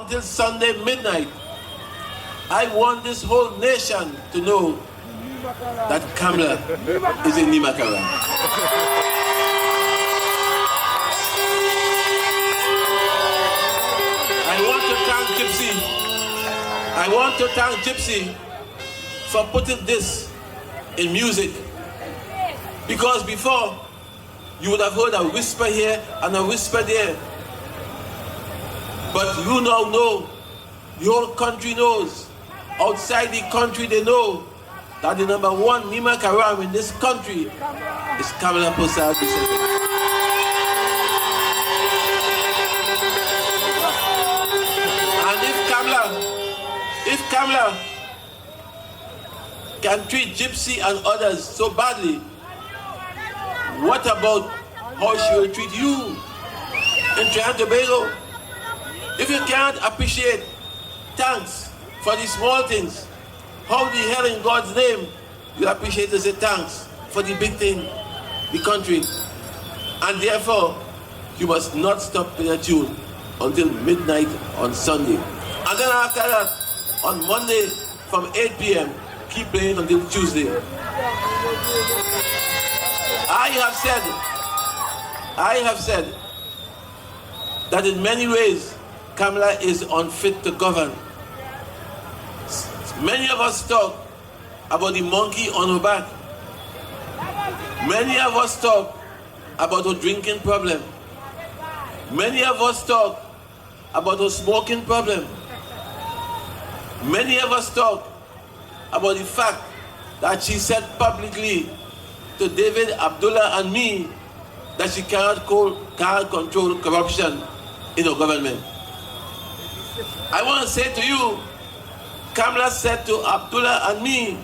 until Sunday midnight. I want this whole nation to know that Kamla is in Nimakaram. I want to thank Gypsy for putting this in music. Because before, you would have heard a whisper here and a whisper there. But you now know, the whole country knows. Outside the country, they know that the number one Nima Karam in this country is Kamla Posad. And if Kamla can treat Gypsy and others so badly, what about how she will treat you in Trinidad and Tobago? If you can't appreciate thanks for the small things, how the hell in God's name you appreciate to say thanks for the big thing, the country? And therefore, you must not stop playing a tune until midnight on Sunday. And then after that, on Monday from 8 p.m., keep playing until Tuesday. I have said that in many ways, Kamla is unfit to govern. Many of us talk about the monkey on her back. Many of us talk about her drinking problem. Many of us talk about her smoking problem. Many of us talk about the fact that she said publicly to David, Abdullah and me that she can't control corruption in her government. I want to say to you, Kamla said to Abdullah and me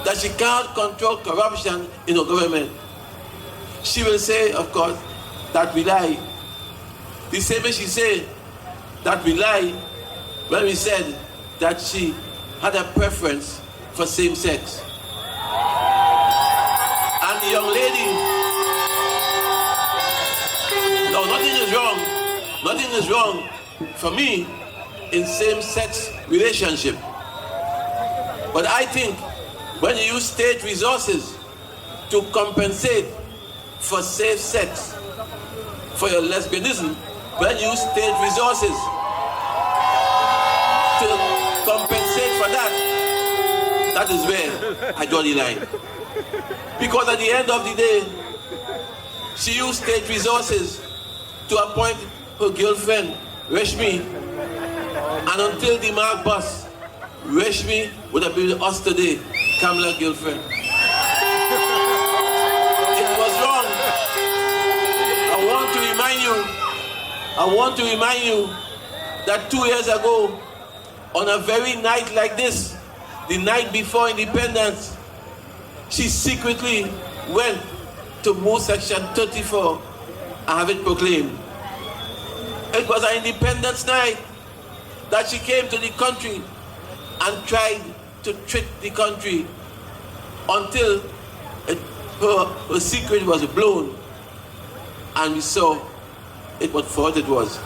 that she can't control corruption in her government. She will say, of course, that we lie. The same way she said that we lie when we said that she had a preference for same sex. And the young lady, no, nothing is wrong for me in same-sex relationship. But I think when you use state resources to compensate for safe sex, for your lesbianism, when you use state resources to compensate for that, that is where I draw the line. Because at the end of the day, she used state resources to appoint her girlfriend, Reshmi, and until the Mark bus, Reshmi would have been with us today, Kamla's girlfriend. It was wrong. I want to remind you that 2 years ago, on a very night like this, the night before independence, she secretly went to move section 34 and have it proclaimed. It was an independence night that she came to the country and tried to trick the country until her secret was blown and we saw it what fault it was.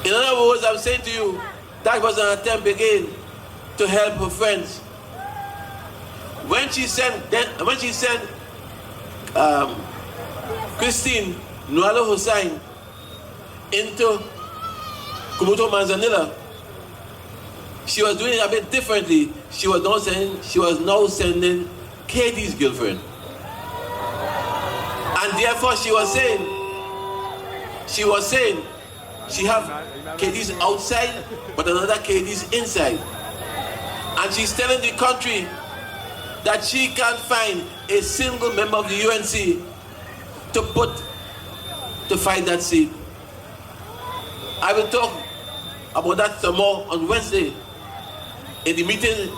In other words, I'm saying to you, that was an attempt again to help her friends. When she sent Christine Nwalo Hussain into Kumuto Manzanilla, she was doing it a bit differently. She was now sending Katie's girlfriend. And therefore she was saying she have Katie's outside, but another Katie's inside. And she's telling the country that she can't find a single member of the UNC to fight that seat. I will talk about that some more on Wednesday in the meeting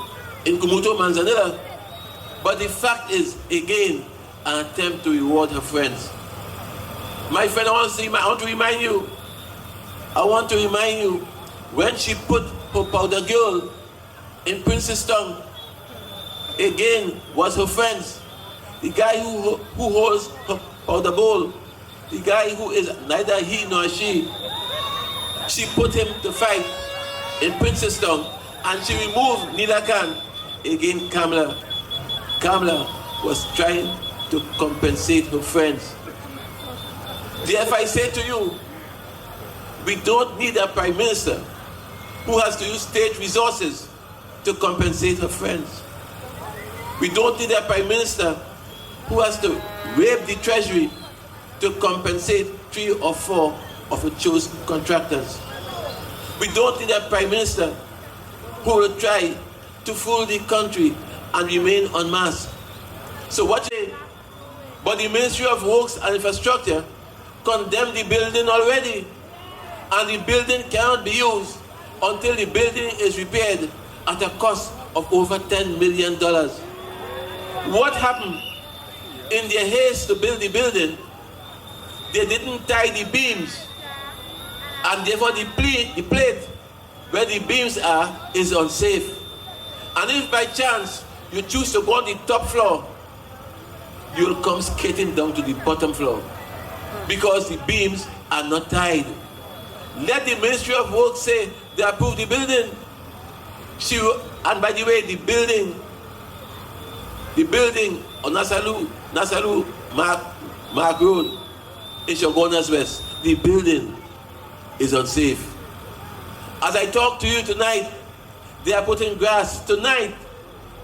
in Kumuto Manzanilla. But the fact is, again, an attempt to reward her friends. My friend, I want to remind you, when she put her powder girl in Princeton, again, was her friends. The guy who holds her powder bowl, the guy who is neither he nor she She put him to fight in Princestown, and she removed Nida Khan against Kamala. Kamala was trying to compensate her friends. Therefore, I say to you, we don't need a prime minister who has to use state resources to compensate her friends. We don't need a prime minister who has to rape the treasury to compensate 3 or 4 of the chosen contractors. We don't need a prime minister who will try to fool the country and remain unmasked. So what you but the Ministry of Works and Infrastructure condemned the building already, and the building cannot be used until the building is repaired at a cost of over $10 million. What happened? In their haste to build the building, they didn't tie the beams, and therefore the plate where the beams are is unsafe. And if by chance you choose to go on the top floor, you'll come skating down to the bottom floor because the beams are not tied. Let the Ministry of Works say they approve the building. And by the way, the building on Nasalu Mark Road in Shogunas West, the building is unsafe. As I talk to you tonight, they are putting grass tonight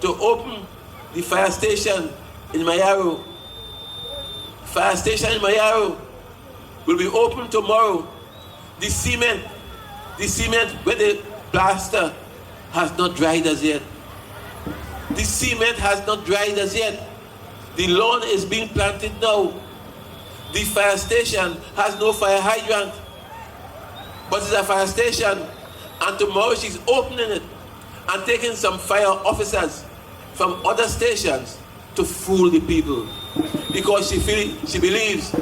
to open the fire station in Mayaro. Fire station in Mayaro will be open tomorrow. The cement where the plaster has not dried as yet. The cement has not dried as yet. The lawn is being planted now. The fire station has no fire hydrant, but it's a fire station, and tomorrow she's opening it and taking some fire officers from other stations to fool the people, because she believes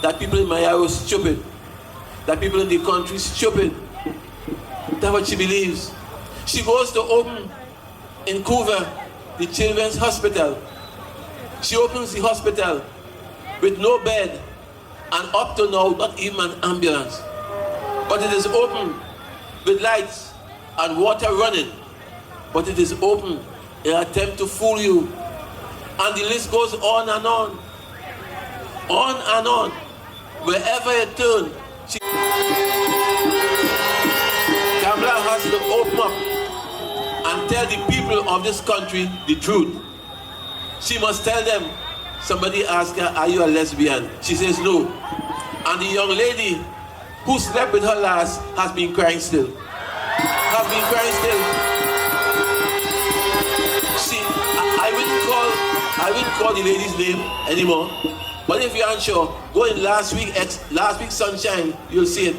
that people in Mayaro are stupid, that people in the country are stupid. That's what she believes. She goes to open in Couva the Children's Hospital. She opens the hospital with no bed, and up to now not even an ambulance. But it is open with lights and water running. But it is open in an attempt to fool you. And the list goes on and on. On and on. Wherever you turn, Kamala has to open up and tell the people of this country the truth. She must tell them. Somebody asked her, are you a lesbian? She says no. And the young lady who slept with her last has been crying still. Has been crying still. I wouldn't call the lady's name anymore. But if you're unsure, go in last week's Sunshine, you'll see it.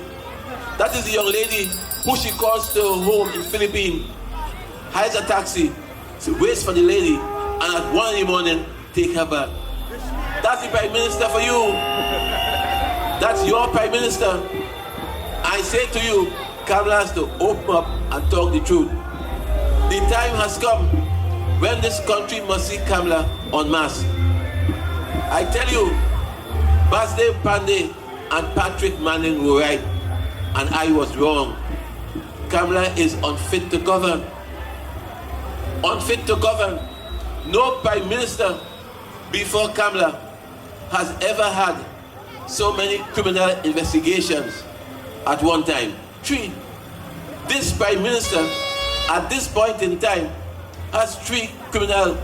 That is the young lady who she calls to her home in Philippines, hires a taxi, she waits for the lady, and at 1 in the morning, take her back. That's the Prime Minister for you. That's your Prime Minister. I say to you, Kamala has to open up and talk the truth. The time has come when this country must see Kamala en masse. I tell you, Basde Pandey and Patrick Manning were right, and I was wrong. Kamala is unfit to govern. Unfit to govern. No Prime Minister before Kamala has ever had so many criminal investigations at one time. 3. This Prime Minister, at this point in time, has 3 criminal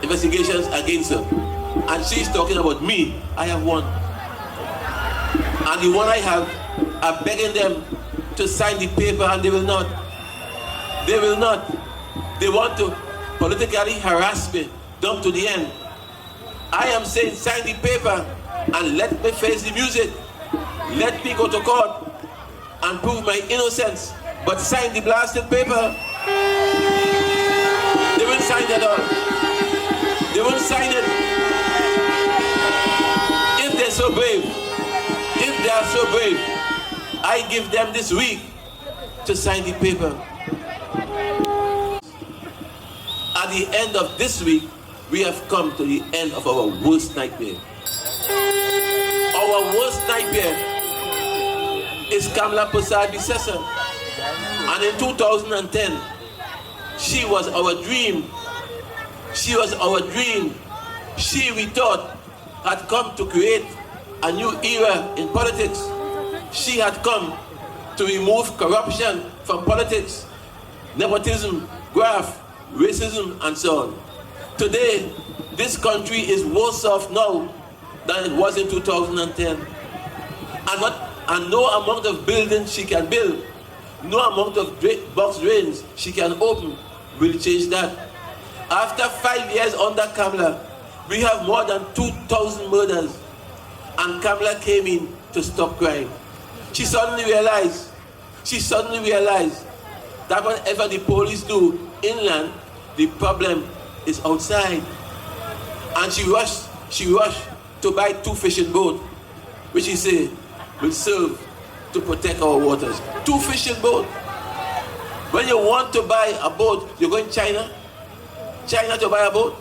investigations against her. And she's talking about me. I have 1. And the one I have, I'm begging them to sign the paper, and they will not. They will not. They want to politically harass me down to the end. I am saying sign the paper and let me face the music. Let me go to court and prove my innocence. But sign the blasted paper. They won't sign it at all. They won't sign it. If they're so brave, if they are so brave, I give them this week to sign the paper. At the end of this week, we have come to the end of our worst nightmare. Our worst nightmare is Kamla Prasad Bisesa. And in 2010, she was our dream. She was our dream. She, we thought, had come to create a new era in politics. She had come to remove corruption from politics, nepotism, graft, racism, and so on. Today, this country is worse off now than it was in 2010. And no amount of buildings she can build, no amount of box drains she can open will change that. After 5 years under Kamla, we have more than 2,000 murders, and Kamla came in to stop crime. She suddenly realized that whatever the police do inland, the problem is outside. And she rushed to buy 2 fishing boats, which she said will serve to protect our waters. 2 fishing boats. When you want to buy a boat, you go in China to buy a boat,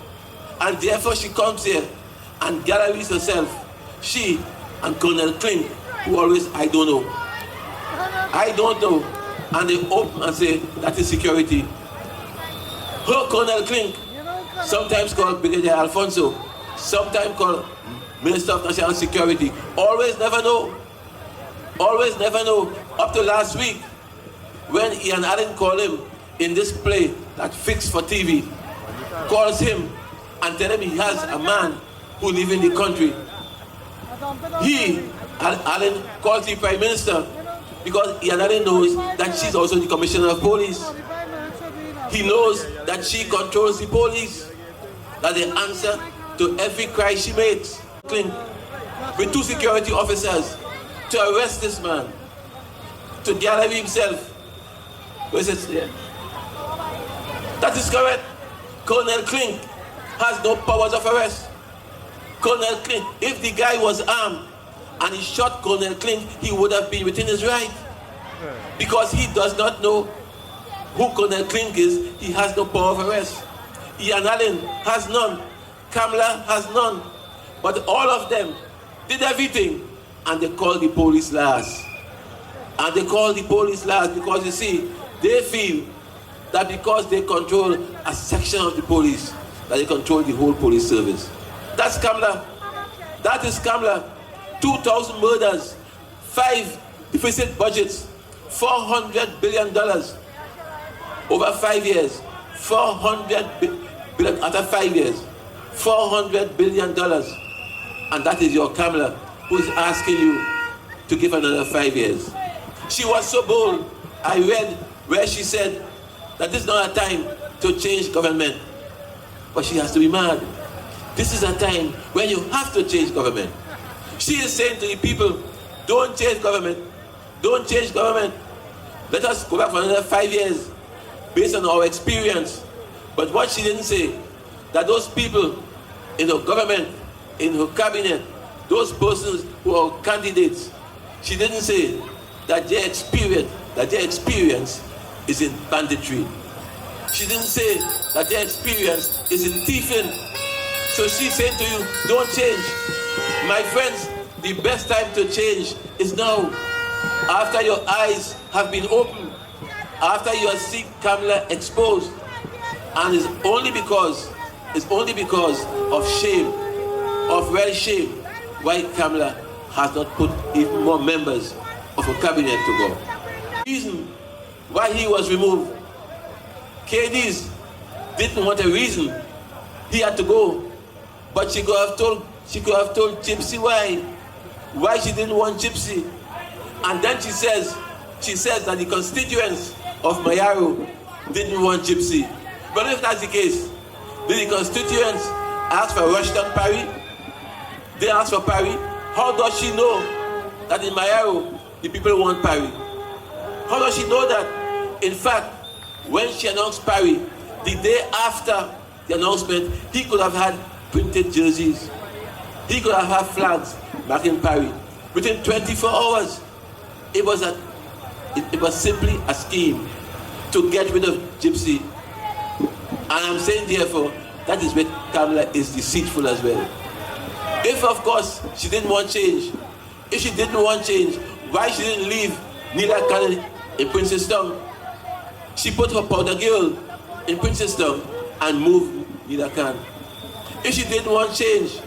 and therefore she comes here and galleries herself. She and Colonel Klink, who always, I don't know, and they open and say that is security. Her Colonel Klink, sometimes called Brigadier Alfonso, sometimes called Minister of National Security, always never know. Up to last week, when Ian Allen called him in this play that Fixed for TV, calls him and tell him he has a man who lives in the country. Allen calls the Prime Minister because Ian Allen knows that she's also the Commissioner of Police. He knows that she controls the police, that they answer to every cry she makes. With 2 security officers to arrest this man, to gallery himself. That is correct. Colonel Klink has no powers of arrest. Colonel Klink, if the guy was armed and he shot Colonel Klink, he would have been within his right. Because he does not know who Colonel Klink is, he has no power of arrest. Ian Allen has none. Kamla has none. But all of them did everything, and they called the police last. And they call the police last because, you see, they feel that because they control a section of the police, that they control the whole police service. That's Kamla. That is Kamla. 2,000 murders, 5 deficit budgets, $400 billion over 5 years. 400 billion after 5 years. $400 billion. And that is your Kamla who is asking you to give another 5 years. She was so bold. I read where she said that this is not a time to change government, but she has to be mad. This is a time when you have to change government. She is saying to the people, don't change government. Don't change government. Let us go back for another 5 years based on our experience. But what she didn't say, that those people in her government, in her cabinet, those persons who are candidates, she didn't say that their experience is in banditry. She didn't say that their experience is in thieving. So she's saying to you, don't change. My friends, the best time to change is now. After your eyes have been opened, after you have seen Kamla exposed, and it's only because of shame, of real shame, why Kamla has not put even more members of her cabinet to go. The reason why he was removed, KDs didn't want a reason. He had to go, but she could have told Gypsy why she didn't want Gypsy. And then she says that the constituents of Mayaro didn't want Gypsy. But if that's the case, did the constituents ask for Rushton Parry? They asked for Parry. How does she know that in Mayaro the people want Parry? How does she know that? In fact, when she announced Parry, the day after the announcement, he could have had printed jerseys. He could have had flags marking Parry. Within 24 hours, it was simply a scheme to get rid of Gypsy. And I'm saying, therefore, that is where Kamla is deceitful as well. If, of course, she didn't want change, why she didn't leave Nila Khan in Princeton. She put her powder girl in Princeton and moved Nila Khan. If she didn't want change,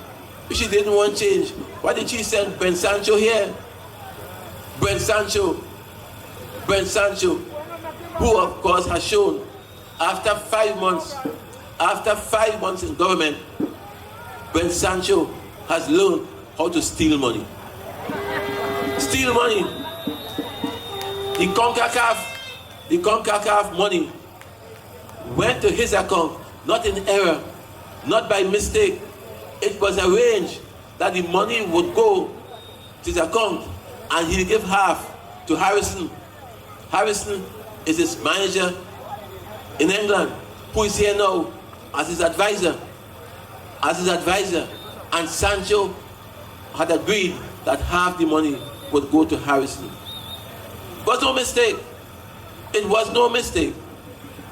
why did she send Ben Sancho here? Ben Sancho, who of course has shown after 5 months in government, Ben Sancho has learned how to steal money. Steal money. The CONCACAF money went to his account, not in error, not by mistake. It was arranged that the money would go to his account and he'll give half to Harrison. Harrison is his manager in England, who is here now as his advisor. And Sancho had agreed that half the money would go to Harrison. It was no mistake. It was no mistake.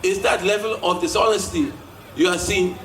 It's that level of dishonesty you are seeing